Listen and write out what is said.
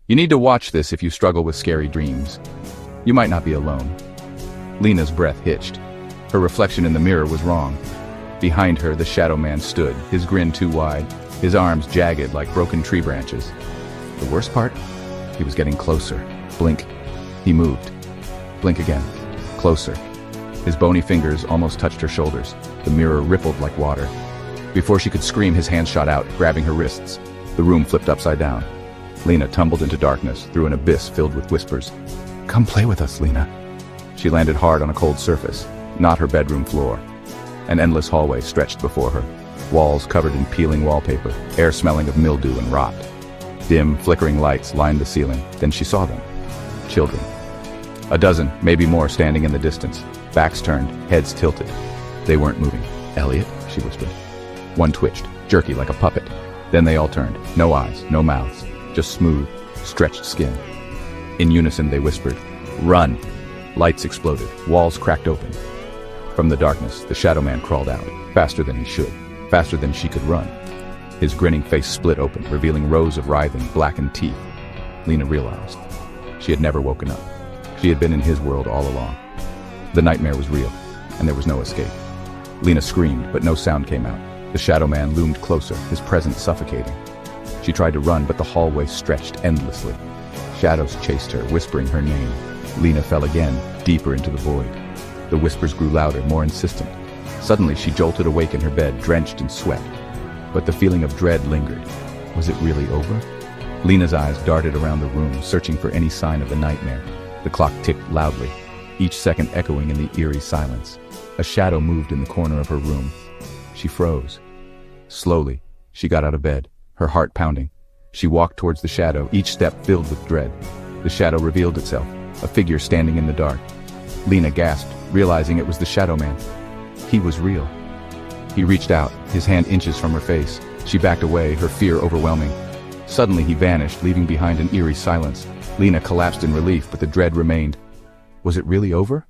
You need to watch this if you struggle with scary dreams. You might not be alone. Lena's breath hitched. Her reflection in the mirror was wrong. Behind her, the shadow man stood, his grin too wide, his arms jagged like broken tree branches. The worst part? He was getting closer. Blink. He moved. Blink again. Closer. His bony fingers almost touched her shoulders. The mirror rippled like water. Before she could scream, his hand shot out, grabbing her wrists. The room flipped upside down. Lena tumbled into darkness, through an abyss filled with whispers. "Come play with us, Lena." She landed hard on a cold surface, not her bedroom floor. An endless hallway stretched before her, walls covered in peeling wallpaper, air smelling of mildew and rot. Dim, flickering lights lined the ceiling. Then she saw them. Children. A dozen, maybe more, standing in the distance, backs turned, heads tilted. They weren't moving. "Elliot," she whispered. One twitched, jerky like a puppet. Then they all turned. No eyes, no mouths, just smooth, stretched skin. In unison they whispered, "Run!" Lights exploded, walls cracked open. From the darkness, the shadow man crawled out, faster than he should, faster than she could run. His grinning face split open, revealing rows of writhing, blackened teeth. Lena realized. She had never woken up. She had been in his world all along. The nightmare was real, and there was no escape. Lena screamed, but no sound came out. The shadow man loomed closer, his presence suffocating. She tried to run, but the hallway stretched endlessly. Shadows chased her, whispering her name. Lena fell again, deeper into the void. The whispers grew louder, more insistent. Suddenly, she jolted awake in her bed, drenched in sweat. But the feeling of dread lingered. Was it really over? Lena's eyes darted around the room, searching for any sign of the nightmare. The clock ticked loudly, each second echoing in the eerie silence. A shadow moved in the corner of her room. She froze. Slowly, she got out of bed, her heart pounding. She walked towards the shadow, each step filled with dread. The shadow revealed itself, a figure standing in the dark. Lena gasped, realizing it was the shadow man. He was real. He reached out, his hand inches from her face. She backed away, her fear overwhelming. Suddenly he vanished, leaving behind an eerie silence. Lena collapsed in relief, but the dread remained. Was it really over?